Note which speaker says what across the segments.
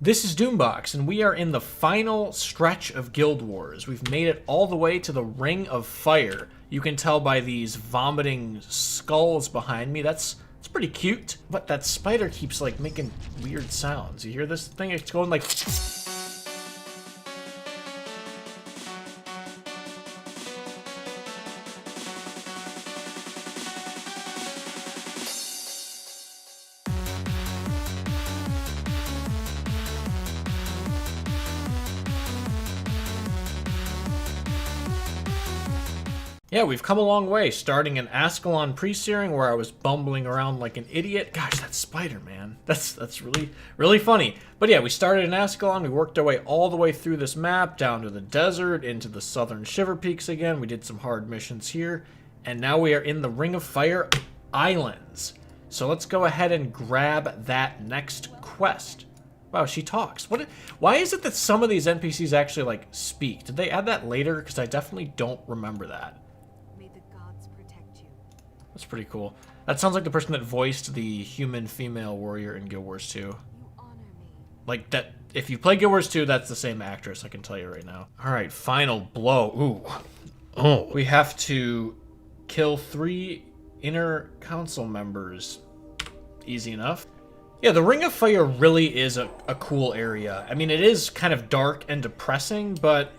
Speaker 1: This is Doombox, and we are in the final stretch of Guild Wars. We've made it all the way to the Ring of Fire. You can tell by these vomiting skulls behind me. That's pretty cute. But that spider keeps, like, making weird sounds. You hear this thing? It's going like... Yeah, we've come a long way, starting in Ascalon Pre-Searing, where I was bumbling around like an idiot. Gosh, that spider, man. That's really funny. But yeah, we started in Ascalon, we worked our way all the way through this map, down to the desert, into the southern Shiver Peaks again. We did some hard missions here, and now we are in the Ring of Fire Islands. So let's go ahead and grab that next quest. Wow, she talks. Why is it that some of these NPCs actually, like, speak? Did they add that later? Because I definitely don't remember that. That's pretty cool. That sounds like the person that voiced the human female warrior in Guild Wars 2. Like, that, if you play Guild Wars 2, that's the same actress, I can tell you right now. Alright, final blow. Ooh. Oh. We have to kill 3 inner council members. Easy enough. Yeah, the Ring of Fire really is a cool area. I mean, it is kind of dark and depressing, but,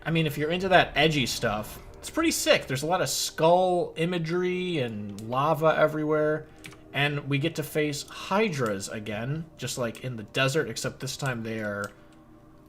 Speaker 1: I mean, if you're into that edgy stuff, it's pretty sick. There's a lot of skull imagery and lava everywhere. And we get to face Hydras again, just like in the desert, except this time they are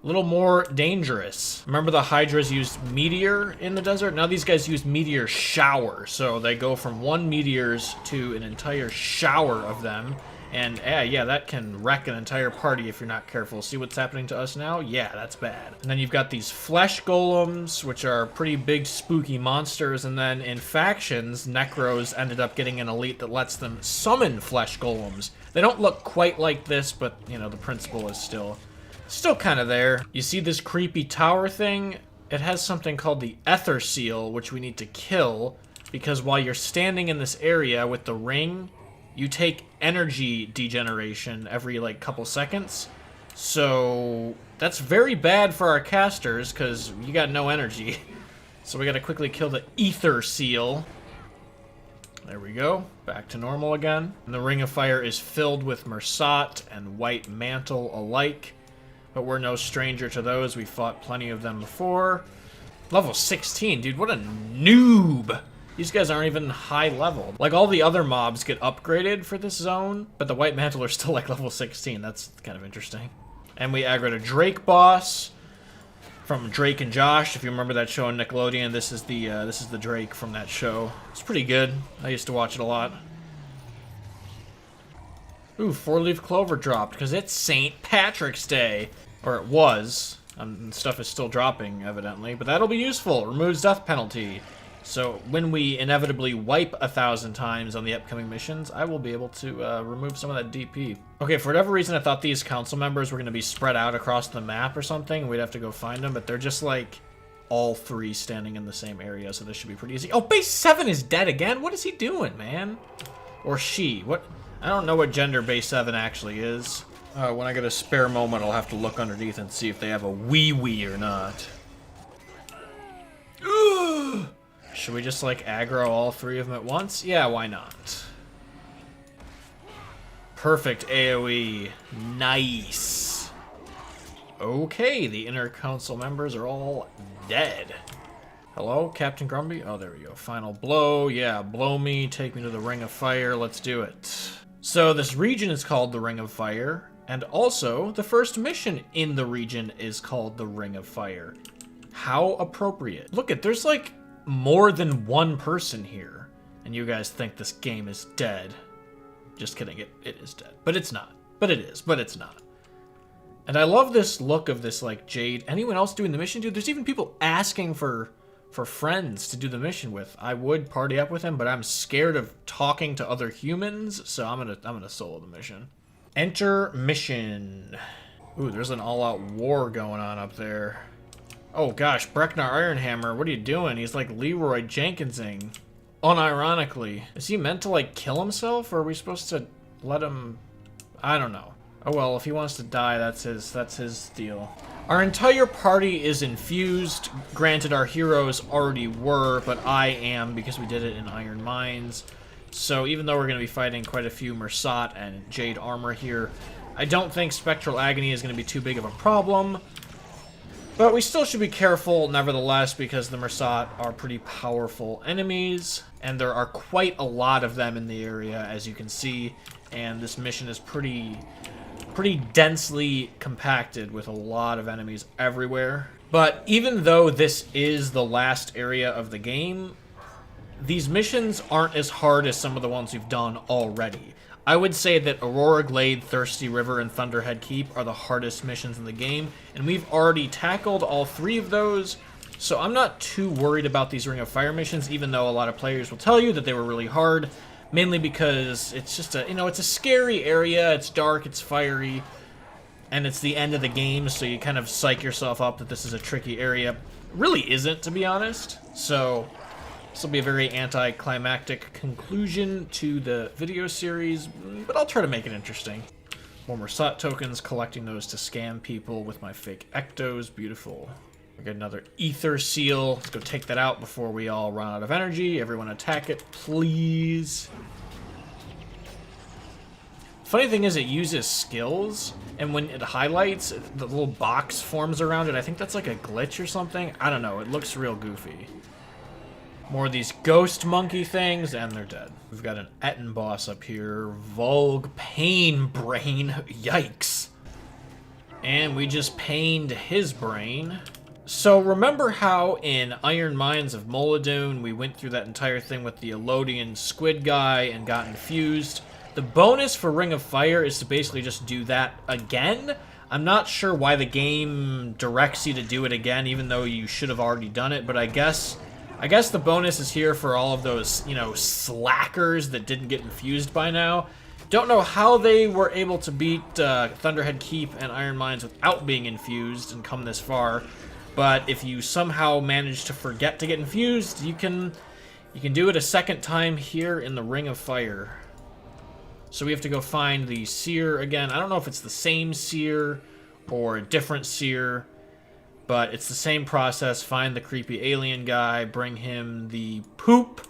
Speaker 1: a little more dangerous. Remember the Hydras used meteor in the desert? Now these guys use meteor shower. So they go from 1 meteors to an entire shower of them. And yeah, that can wreck an entire party if you're not careful. See what's happening to us now? Yeah, that's bad. And then you've got these flesh golems, which are pretty big, spooky monsters. And then in factions, Necros ended up getting an elite that lets them summon flesh golems. They don't look quite like this, but, you know, the principle is still kind of there. You see this creepy tower thing? It has something called the Ether Seal, which we need to kill, because while you're standing in this area with the ring, you take energy degeneration every, like, couple seconds. So that's very bad for our casters, because you got no energy. So we gotta quickly kill the Ether Seal. There we go. Back to normal again. And the Ring of Fire is filled with Mersat and White Mantle alike. But we're no stranger to those. We fought plenty of them before. Level 16, dude. What a noob. These guys aren't even high level. Like, all the other mobs get upgraded for this zone, but the White Mantle are still, like, level 16. That's kind of interesting. And we aggroed a Drake boss from Drake and Josh. If you remember that show on Nickelodeon, this is the Drake from that show. It's pretty good. I used to watch it a lot. Ooh, 4-leaf clover dropped, because it's St. Patrick's Day. Or it was. Stuff is still dropping, evidently. But that'll be useful. Removes death penalty. So when we inevitably wipe 1,000 times on the upcoming missions, I will be able to remove some of that DP. Okay, for whatever reason, I thought these council members were going to be spread out across the map or something. We'd have to go find them, but they're just like all 3 standing in the same area, so this should be pretty easy. Oh, base 7 is dead again? What is he doing, man? Or she? What? I don't know what gender base 7 actually is. When I get a spare moment, I'll have to look underneath and see if they have a wee-wee or not. Ugh! Should we just, like, aggro all 3 of them at once? Yeah, why not? Perfect AoE. Nice. Okay, the inner council members are all dead. Hello, Captain Grumby? Oh, there we go. Final blow. Yeah, blow me. Take me to the Ring of Fire. Let's do it. So this region is called the Ring of Fire, and also the first mission in the region is called the Ring of Fire. How appropriate. Look at, there's, like, more than 1 person here, and you guys think this game is dead. Just kidding, it is dead. But it's not. But it is, but it's not. And I love this look of this, like, Jade. Anyone else doing the mission, dude? There's even people asking for friends to do the mission with. I would party up with him, but I'm scared of talking to other humans, so I'm gonna solo the mission. Enter mission. Ooh, there's an all-out war going on up there. Oh gosh, Breknar Ironhammer, what are you doing? He's like Leroy Jenkinsing. Unironically. Is he meant to, like, kill himself, or are we supposed to let him... I don't know. Oh well, if he wants to die, that's his deal. Our entire party is infused. Granted, our heroes already were, but I am because we did it in Iron Mines. So even though we're going to be fighting quite a few Mersat and Jade Armor here, I don't think Spectral Agony is going to be too big of a problem. But we still should be careful, nevertheless, because the Mersat are pretty powerful enemies, and there are quite a lot of them in the area, as you can see, and this mission is pretty densely compacted with a lot of enemies everywhere. But even though this is the last area of the game, these missions aren't as hard as some of the ones we've done already. I would say that Aurora Glade, Thirsty River, and Thunderhead Keep are the hardest missions in the game, and we've already tackled all 3 of those, so I'm not too worried about these Ring of Fire missions, even though a lot of players will tell you that they were really hard, mainly because it's just a, it's a scary area, it's dark, it's fiery, and it's the end of the game, so you kind of psych yourself up that this is a tricky area. It really isn't, to be honest, so this will be a very anticlimactic conclusion to the video series, but I'll try to make it interesting. More Mersat tokens, collecting those to scam people with my fake Ectos. Beautiful. We got another Ether Seal. Let's go take that out before we all run out of energy. Everyone attack it, please. Funny thing is, it uses skills, and when it highlights, the little box forms around it. I think that's like a glitch or something. I don't know. It looks real goofy. More of these ghost monkey things, and they're dead. We've got an Etten boss up here. Vulg Pain Brain. Yikes. And we just pained his brain. So remember how in Iron Mines of Molodune, we went through that entire thing with the Elodian squid guy and got infused? The bonus for Ring of Fire is to basically just do that again. I'm not sure why the game directs you to do it again, even though you should have already done it, but I guess the bonus is here for all of those, slackers that didn't get infused by now. Don't know how they were able to beat Thunderhead Keep and Iron Mines without being infused and come this far. But if you somehow manage to forget to get infused, you can do it a second time here in the Ring of Fire. So we have to go find the Seer again. I don't know if it's the same Seer or a different Seer. But it's the same process. Find the creepy alien guy, bring him the poop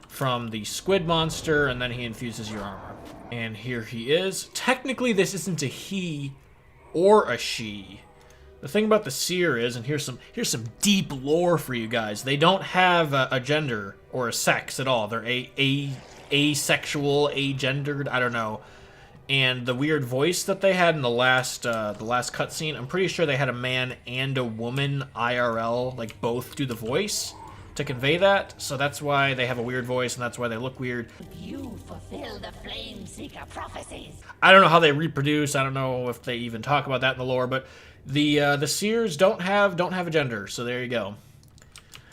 Speaker 1: from the squid monster, and then he infuses your armor. And here he is. Technically, this isn't a he or a she. The thing about the Seer is, and here's some deep lore for you guys, they don't have a gender or a sex at all. They're asexual, agendered, I don't know. And the weird voice that they had in the last cutscene, I'm pretty sure they had a man and a woman IRL, like both do the voice to convey that. So that's why they have a weird voice, and that's why they look weird.
Speaker 2: You fulfill the Flameseeker prophecies.
Speaker 1: I don't know how they reproduce. I don't know if they even talk about that in the lore, but the Seers don't have a gender. So there you go.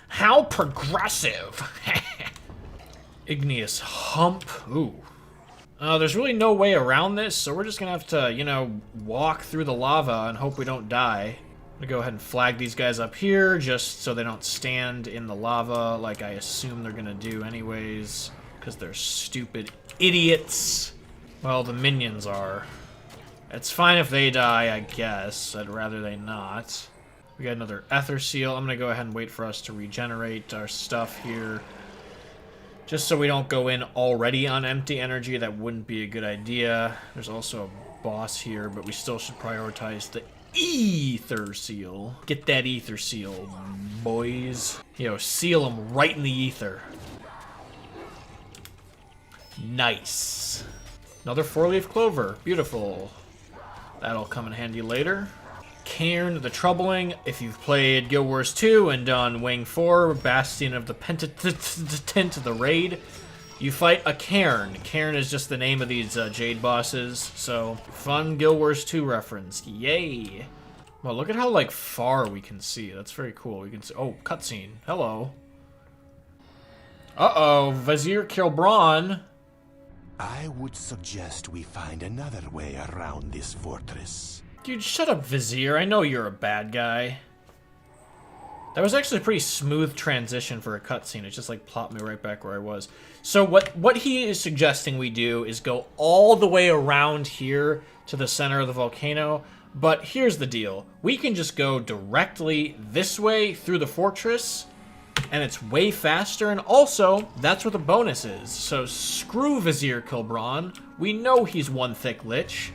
Speaker 1: How progressive. Igneous Hump. Ooh. There's really no way around this, so we're just gonna have to, walk through the lava and hope we don't die. I'm gonna go ahead and flag these guys up here, just so they don't stand in the lava like I assume they're gonna do anyways, because they're stupid idiots. Well, the minions are. It's fine if they die, I guess. I'd rather they not. We got another Ether Seal. I'm gonna go ahead and wait for us to regenerate our stuff here. Just so we don't go in already on empty energy, that wouldn't be a good idea. There's also a boss here, but we still should prioritize the Ether Seal. Get that Ether Seal, boys. Seal them right in the ether. Nice. Another 4-leaf clover. Beautiful. That'll come in handy later. Cairn the Troubling. If you've played Guild Wars 2 and done Wing 4, Bastion of the Penitent, the raid, you fight a Cairn. Cairn is just the name of these Jade bosses, so fun Guild Wars 2 reference. Yay! Well, look at how, far we can see. That's very cool. We can see... Oh, cutscene. Hello. Uh-oh, Vizier Kilbron.
Speaker 3: I would suggest we find another way around this fortress.
Speaker 1: Dude, shut up, Vizier. I know you're a bad guy. That was actually a pretty smooth transition for a cutscene. It just like plopped me right back where I was. So what he is suggesting we do is go all the way around here to the center of the volcano. But here's the deal. We can just go directly this way through the fortress, and it's way faster, and also, that's what the bonus is. So screw Vizier Kilbron. We know he's one thick lich.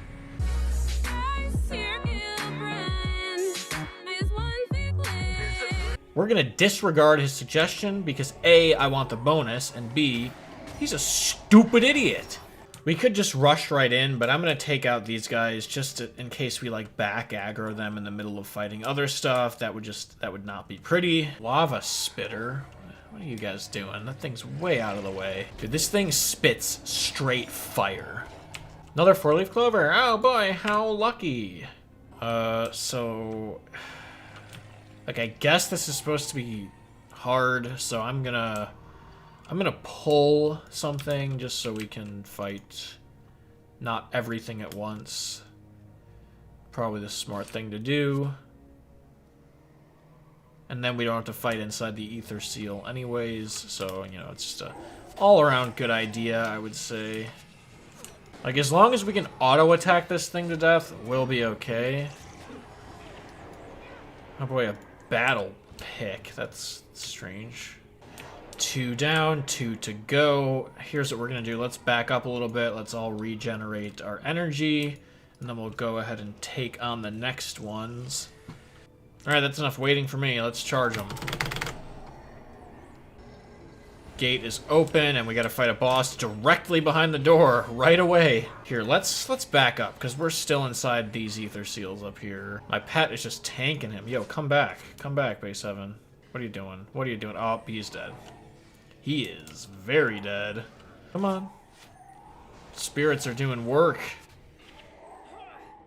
Speaker 1: We're gonna disregard his suggestion because A, I want the bonus, and B, he's a stupid idiot. We could just rush right in, but I'm gonna take out these guys just in case we like back aggro them in the middle of fighting other stuff. That would not be pretty. Lava spitter. What are you guys doing? That thing's way out of the way. Dude, this thing spits straight fire. Another 4-leaf clover. Oh boy, how lucky. So like, I guess this is supposed to be hard, so I'm gonna pull something just so we can fight not everything at once. Probably the smart thing to do. And then we don't have to fight inside the Ether Seal anyways, so, you know, it's just a all-around good idea, I would say. Like, as long as we can auto-attack this thing to death, we'll be okay. Oh boy, a battle pick. That's strange. 2 down, 2 to go. Here's what we're gonna do. Let's back up a little bit. Let's all regenerate our energy, and then we'll go ahead and take on the next ones. Alright, that's enough waiting for me. Let's charge them. Gate is open, and we gotta fight a boss directly behind the door right away. Here, let's back up, because we're still inside these Ether Seals up here. My pet is just tanking him. Yo, come back. Come back, Base 7. What are you doing? What are you doing? Oh, he's dead. He is very dead. Come on. Spirits are doing work.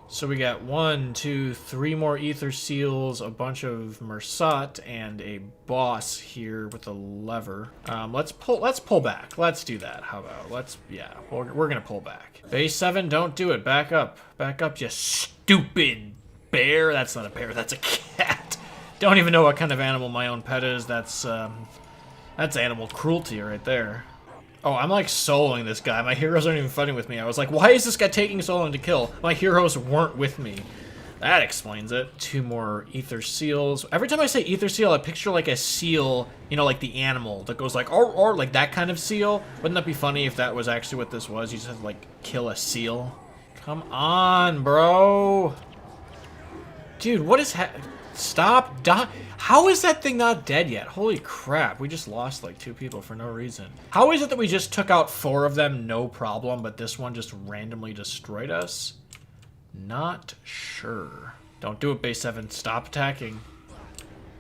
Speaker 1: So we got 1, 2, 3 more Ether Seals, a bunch of Mersat, and a boss here with a lever. Let's pull back. Let's do that. How about, yeah, we're gonna pull back. Base 7, don't do it. Back up. Back up, you stupid bear. That's not a bear, that's a cat. Don't even know what kind of animal my own pet is. That's animal cruelty right there. Oh, I'm like soloing this guy. My heroes aren't even fighting with me. I was like, why is this guy taking so long to kill? My heroes weren't with me. That explains it. 2 more Ether Seals. Every time I say Ether Seal, I picture like a seal, you know, like the animal that goes like, or like that kind of seal. Wouldn't that be funny if that was actually what this was? You just have to like kill a seal. Come on, bro. Dude, what is Stop dying. How is that thing not dead yet? Holy crap, we just lost like 2 people for no reason. How is it that we just took out 4 of them, no problem, but this one just randomly destroyed us? Not sure. Don't do it, Base 7. Stop attacking.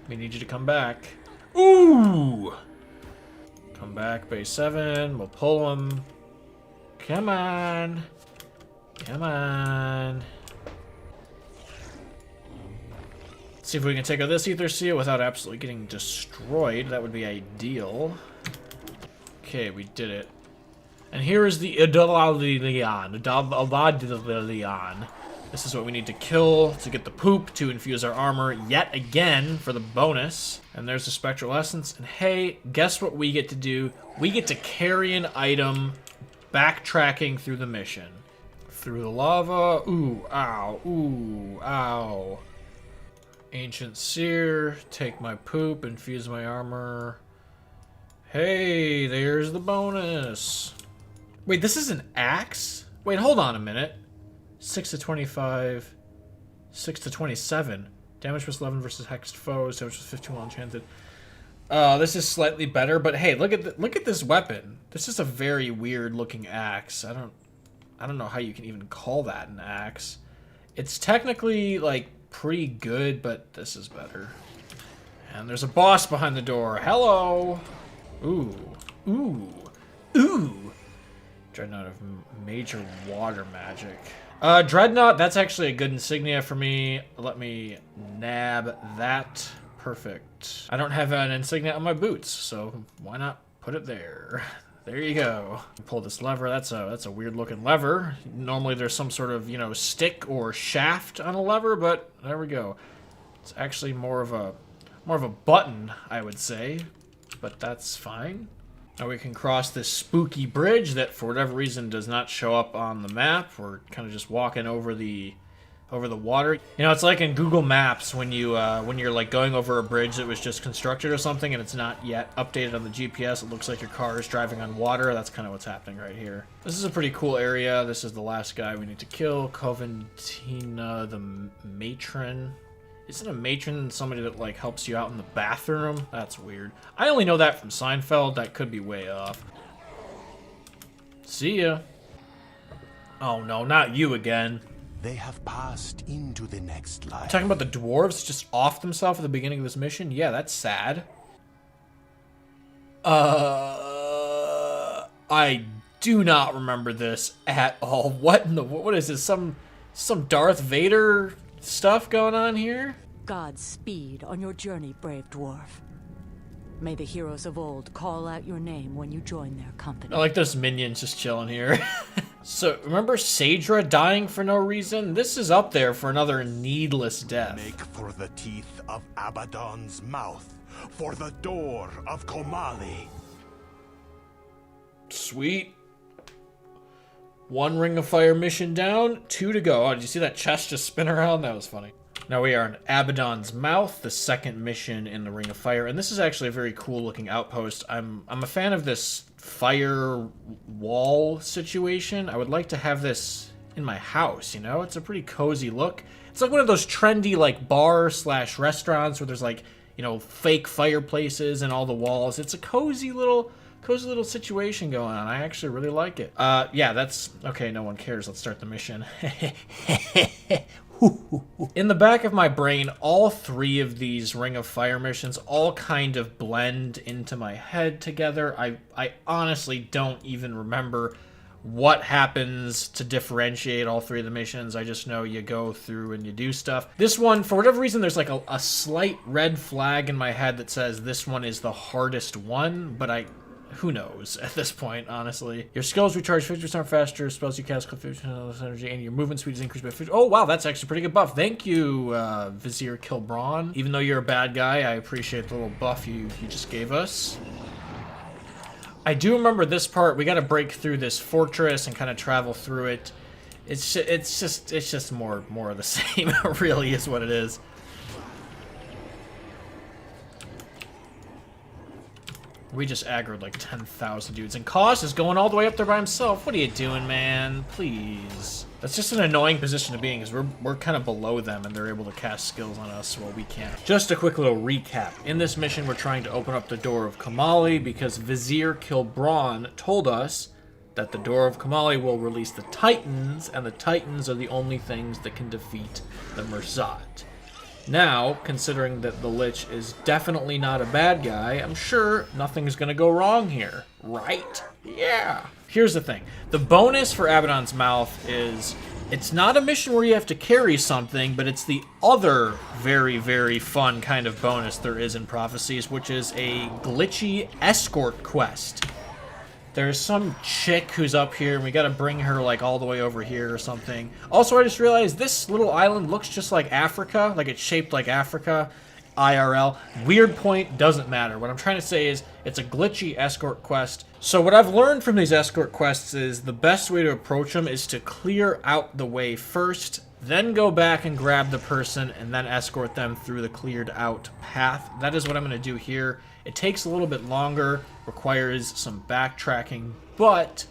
Speaker 1: We need you to come back. Ooh! Come back, Base 7. We'll pull him. Come on. Come on. See if we can take out this Ether Seal without absolutely getting destroyed. That would be ideal. Okay, we did it. And here is the Idalalion. This is what we need to kill to get the poop, to infuse our armor yet again for the bonus. And there's the Spectral Essence. And hey, guess what we get to do? We get to carry an item backtracking through the mission. Through the lava. Ooh, ow, ooh, ow. Ancient Seer, take my poop, infuse my armor. Hey, there's the bonus. Wait, this is an axe? Wait, hold on a minute. 6 to 25, 6 to 27. Damage plus 11 versus hexed foes. Damage plus 15 while enchanted. This is slightly better, but hey, look at this weapon. This is a very weird looking axe. I don't know how you can even call that an axe. It's technically like pretty good, but this is better. And there's a boss behind the door. Hello. Ooh. Ooh. Ooh. Dreadnought of major water magic. Dreadnought, that's actually a good insignia for me. Let me nab that. Perfect. I don't have an insignia on my boots, so why not put it there? There you go. Pull this lever. That's a weird looking lever. Normally there's some sort of, you know, stick or shaft on a lever, but there we go. It's actually more of a More of a button, I would say. But that's fine. Now we can cross this spooky bridge that, for whatever reason, does not show up on the map. We're kind of just walking over the water. You know, it's like in Google Maps when you're like going over a bridge that was just constructed or something and it's not yet updated on the GPS. It looks like your car is driving on water. That's kind of what's happening right here. This is a pretty cool area. This is the last guy we need to kill. Coventina the matron. Isn't a matron somebody that like helps you out in the bathroom? That's weird. I only know that from Seinfeld. That could be way off. See ya. Oh no, not you again.
Speaker 3: They have passed into the next life.
Speaker 1: Talking about the dwarves just off themselves at the beginning of this mission? Yeah, that's sad. I do not remember this at all. What in the... What is this? Some Darth Vader stuff going on here?
Speaker 4: Godspeed on your journey, brave dwarf. May the heroes of old call out your name when you join their company.
Speaker 1: I like those minions just chilling here. So, remember Saedra dying for no reason? This is up there for another needless death.
Speaker 3: Make for the teeth of Abaddon's mouth, for the door of Komali.
Speaker 1: Sweet. 1 Ring of Fire mission down, 2 to go. Oh, did you see that chest just spin around? That was funny. Now we are in Abaddon's Mouth, the second mission in the Ring of Fire, and this is actually a very cool looking outpost. I'm a fan of this fire wall situation. I would like to have this in my house, you know? It's a pretty cozy look. It's like one of those trendy like bar/restaurants where there's like, you know, fake fireplaces and all the walls. It's a cozy little situation going on. I actually really like it. Yeah, that's okay. No one cares. Let's start the mission. In the back of my brain, all 3 of these Ring of Fire missions all kind of blend into my head together. I honestly don't even remember what happens to differentiate all 3 of the missions. I just know you go through and you do stuff. This one, for whatever reason, there's like a slight red flag in my head that says this one is the hardest one, but who knows at this point, honestly. Your skills recharge 50% faster, spells you cast 50% less energy, and your movement speed is increased by 50. Oh, wow, that's actually a pretty good buff. Thank you, Vizier Kilbron. Even though you're a bad guy, I appreciate the little buff you just gave us. I do remember this part. We got to break through this fortress and kind of travel through it. It's just more of the same. It really is what it is. We just aggroed like 10,000 dudes, and Koss is going all the way up there by himself. What are you doing, man? Please. That's just an annoying position to be in, because we're kind of below them, and they're able to cast skills on us while we can't. Just a quick little recap. In this mission, we're trying to open up the door of Komali, because Vizier Kilbron told us that the door of Komali will release the Titans, and the Titans are the only things that can defeat the Mirzat. Now, considering that the Lich is definitely not a bad guy, I'm sure nothing's gonna go wrong here, right? Yeah. Here's the thing. The bonus for Abaddon's Mouth is, it's not a mission where you have to carry something, but it's the other very, very fun kind of bonus there is in Prophecies, which is a glitchy escort quest. There's some chick who's up here, and we gotta bring her, like, all the way over here or something. Also, I just realized this little island looks just like Africa. Like, it's shaped like Africa, IRL. Weird point, doesn't matter. What I'm trying to say is, it's a glitchy escort quest. So what I've learned from these escort quests is the best way to approach them is to clear out the way first, then go back and grab the person, and then escort them through the cleared out path. That is what I'm gonna do here. It takes a little bit longer, requires some backtracking, but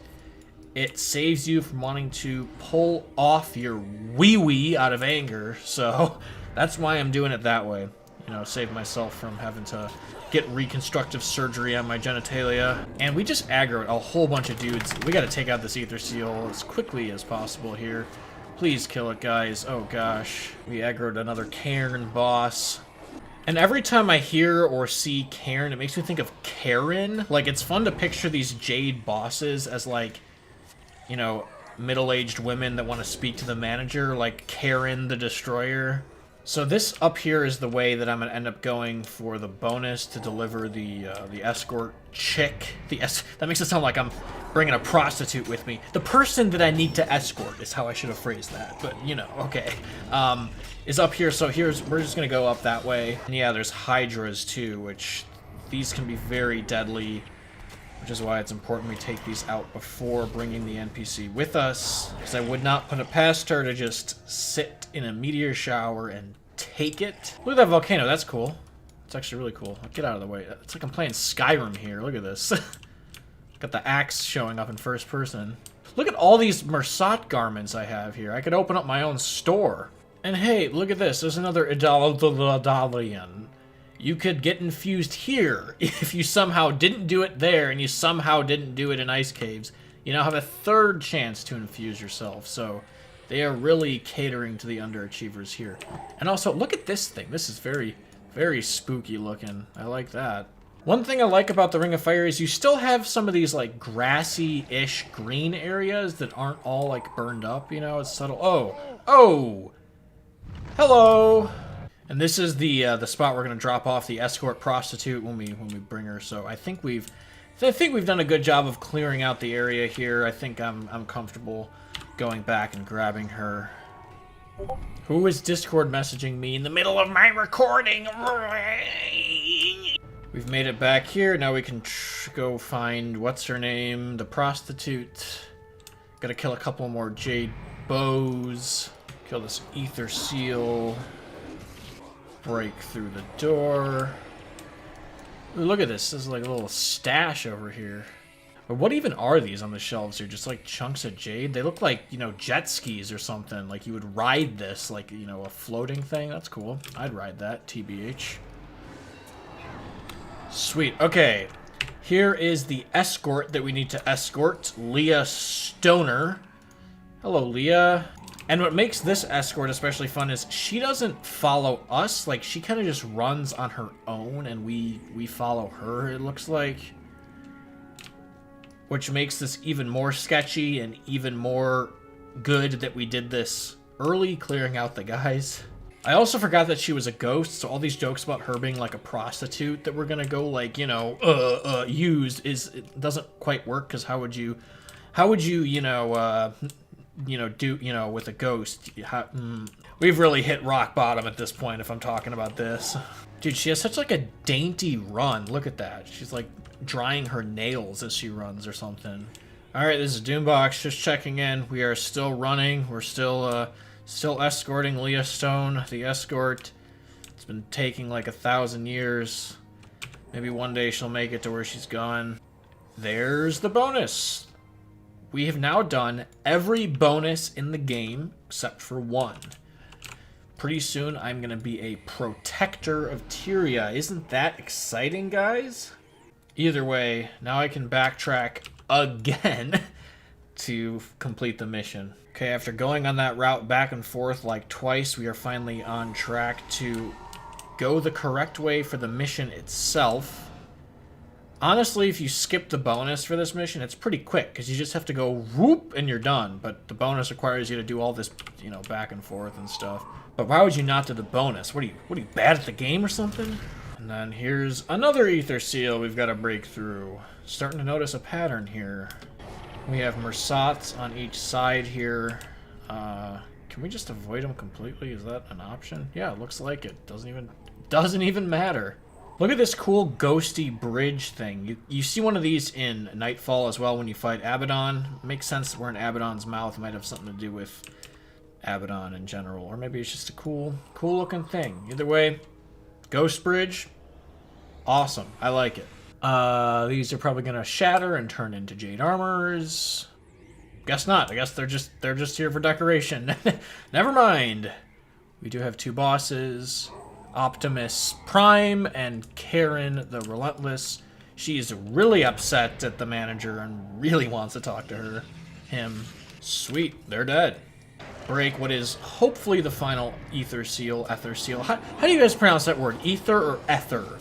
Speaker 1: it saves you from wanting to pull off your wee-wee out of anger, so that's why I'm doing it that way. You know, save myself from having to get reconstructive surgery on my genitalia. And we just aggroed a whole bunch of dudes. We gotta take out this Aether Seal as quickly as possible here. Please kill it, guys. Oh gosh. We aggroed another Cairn boss. And every time I hear or see Cairn, it makes me think of Karen. Like, it's fun to picture these Jade bosses as, like, you know, middle-aged women that want to speak to the manager, like Karen the Destroyer. So this up here is the way that I'm gonna end up going for the bonus to deliver the escort chick. That makes it sound like I'm bringing a prostitute with me. The person that I need to escort is how I should have phrased that. But you know, okay, is up here. So we're just gonna go up that way. And yeah, there's hydras too, which these can be very deadly. Which is why it's important we take these out before bringing the NPC with us. Because I would not put it past her to just sit in a meteor shower and take it. Look at that volcano, that's cool. It's actually really cool. Get out of the way. It's like I'm playing Skyrim here, look at this. Got the axe showing up in first person. Look at all these Mersat garments I have here. I could open up my own store. And hey, look at this, there's another Idalian. You could get infused here if you somehow didn't do it there and you somehow didn't do it in Ice Caves. You now have a third chance to infuse yourself, so they are really catering to the underachievers here. And also, look at this thing. This is very, very spooky looking. I like that. One thing I like about the Ring of Fire is you still have some of these like grassy-ish green areas that aren't all like burned up, you know, it's subtle. Oh! Hello! And this is the spot we're gonna drop off the escort prostitute when we bring her. So I think we've done a good job of clearing out the area here. I think I'm comfortable going back and grabbing her. Who is Discord messaging me in the middle of my recording? We've made it back here. Now we can go find what's her name, the prostitute. Gotta kill a couple more jade bows. Kill this ether seal. Break through the door. Ooh, look at this. This is like a little stash over here. But what even are these on the shelves here? Just like chunks of jade? They look like, you know, jet skis or something. Like you would ride this, like, you know, a floating thing. That's cool. I'd ride that, TBH. Sweet. Okay. Here is the escort that we need to escort. Leah Stoner. Hello, Leah. And what makes this escort especially fun is she doesn't follow us. Like, she kind of just runs on her own, and we follow her, it looks like. Which makes this even more sketchy and even more good that we did this early, clearing out the guys. I also forgot that she was a ghost, so all these jokes about her being like a prostitute that we're gonna go, like, you know, use it doesn't quite work, because how would you, you know, do, you know, with a ghost. We've really hit rock bottom at this point if I'm talking about this. Dude, she has such like a dainty run. Look at that. She's like drying her nails as she runs or something. All right, this is Doombox just checking in. We are still running. We're still escorting Leah Stone, the escort. It's been taking like 1,000 years. Maybe one day she'll make it to where she's gone. There's the bonus. We have now done every bonus in the game except for one. Pretty soon I'm going to be a protector of Tyria. Isn't that exciting, guys? Either way, now I can backtrack again to complete the mission. Okay, after going on that route back and forth like twice, we are finally on track to go the correct way for the mission itself. Honestly, if you skip the bonus for this mission, it's pretty quick, because you just have to go whoop and you're done. But the bonus requires you to do all this, you know, back and forth and stuff. But why would you not do the bonus? What are you bad at the game or something? And then here's another ether seal we've got to break through. Starting to notice a pattern here. We have Mersats on each side here. Can we just avoid them completely? Is that an option? Yeah, it looks like it. Doesn't even matter. Look at this cool ghosty bridge thing. You see one of these in Nightfall as well when you fight Abaddon. It makes sense that we're in Abaddon's mouth. It might have something to do with Abaddon in general. Or maybe it's just a cool looking thing. Either way, ghost bridge, awesome. I like it. These are probably gonna shatter and turn into jade armors. Guess not. I guess they're just here for decoration. Never mind. We do have two bosses. Optimus Prime and Karen the Relentless. She's really upset at the manager and really wants to talk to him. Sweet, they're dead. Break what is hopefully the final ether seal. How do you guys pronounce that word? Ether or ether?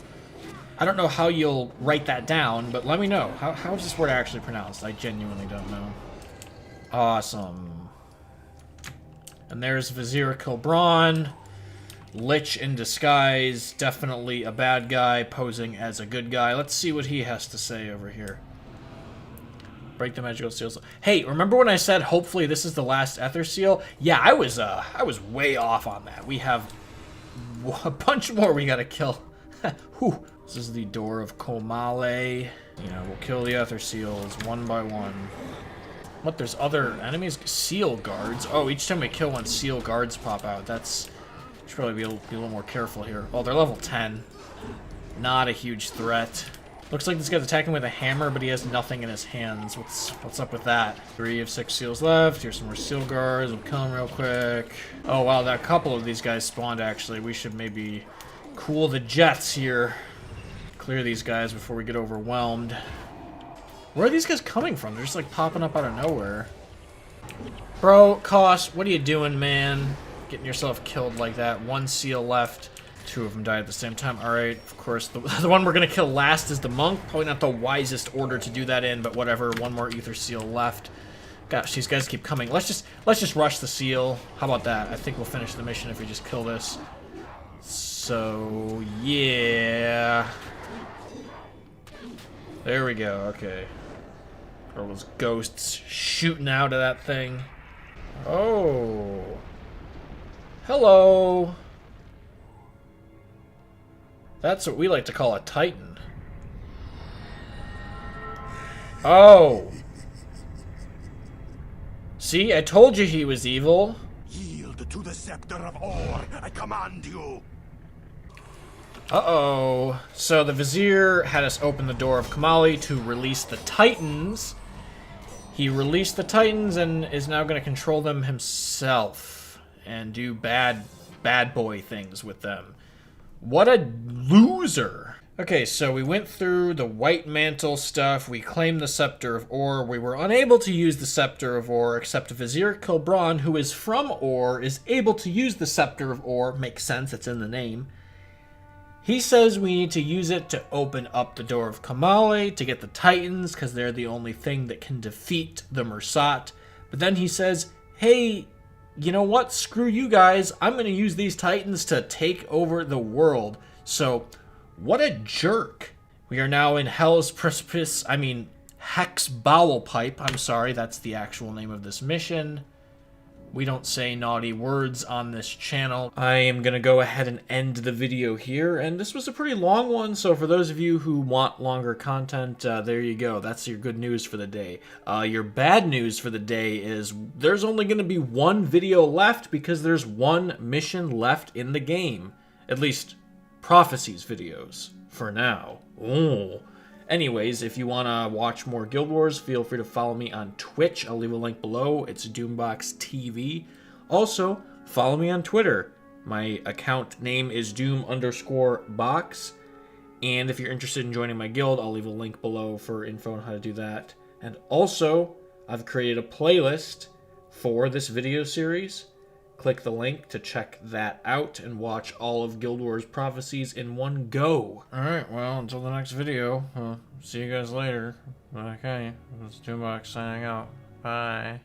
Speaker 1: I don't know how you'll write that down, but let me know. How is this word actually pronounced? I genuinely don't know. Awesome. And there's Vizier Kilbron. Lich in disguise, definitely a bad guy posing as a good guy. Let's see what he has to say over here. Break the magical seals. Hey, remember when I said hopefully this is the last Ether Seal? Yeah, I was way off on that. We have a bunch more we gotta kill. Whew. This is the door of Komale. You know, we'll kill the Ether Seals one by one. What, there's other enemies? Seal guards. Oh, each time we kill one, seal guards pop out. Should probably be a little more careful here. Oh, they're level 10. Not a huge threat. Looks like this guy's attacking with a hammer, but he has nothing in his hands. What's up with that? 3 of 6 seals left. Here's some more seal guards. We'll kill them real quick. Oh, wow, a couple of these guys spawned, actually. We should maybe cool the jets here. Clear these guys before we get overwhelmed. Where are these guys coming from? They're just, like, popping up out of nowhere. Bro, Koss, what are you doing, man? Getting yourself killed like that. 1 seal left. 2 of them died at the same time. Alright, of course, the one we're gonna kill last is the monk. Probably not the wisest order to do that in, but whatever. 1 more ether seal left. Gosh, these guys keep coming. Let's just rush the seal. How about that? I think we'll finish the mission if we just kill this. So, yeah. There we go, okay. All those ghosts shooting out of that thing. Oh. Hello. That's what we like to call a Titan. Oh. See, I told you he was evil.
Speaker 3: Yield to the scepter of Or, I command you.
Speaker 1: Uh-oh. So the Vizier had us open the door of Komale to release the Titans. He released the Titans and is now going to control them himself and do bad boy things with them. What a loser. Okay, so we went through the White Mantle stuff. We claimed the Scepter of Or. We were unable to use the Scepter of Or, except Vizier Kilbron, who is from Or, is able to use the Scepter of Or. Makes sense, it's in the name. He says we need to use it to open up the door of Komale to get the Titans, because they're the only thing that can defeat the Mursat. But then he says, hey, you know what? Screw you guys. I'm going to use these Titans to take over the world. So, what a jerk. We are now in Hell's Precipice. I mean, Hex Bowel Pipe. I'm sorry, that's the actual name of this mission. We don't say naughty words on this channel. I am going to go ahead and end the video here, and this was a pretty long one, so for those of you who want longer content, there you go. That's your good news for the day. Your bad news for the day is there's only going to be 1 video left because there's 1 mission left in the game. At least, Prophecies videos, for now. Ooh. Anyways, if you want to watch more Guild Wars, feel free to follow me on Twitch. I'll leave a link below. It's Doombox TV. Also, follow me on Twitter. My account name is Doom_box. And if you're interested in joining my guild, I'll leave a link below for info on how to do that. And also, I've created a playlist for this video series. Click the link to check that out and watch all of Guild Wars Prophecies in one go. Alright, well, until the next video, see you guys later. Okay, it's Doombox signing out. Bye.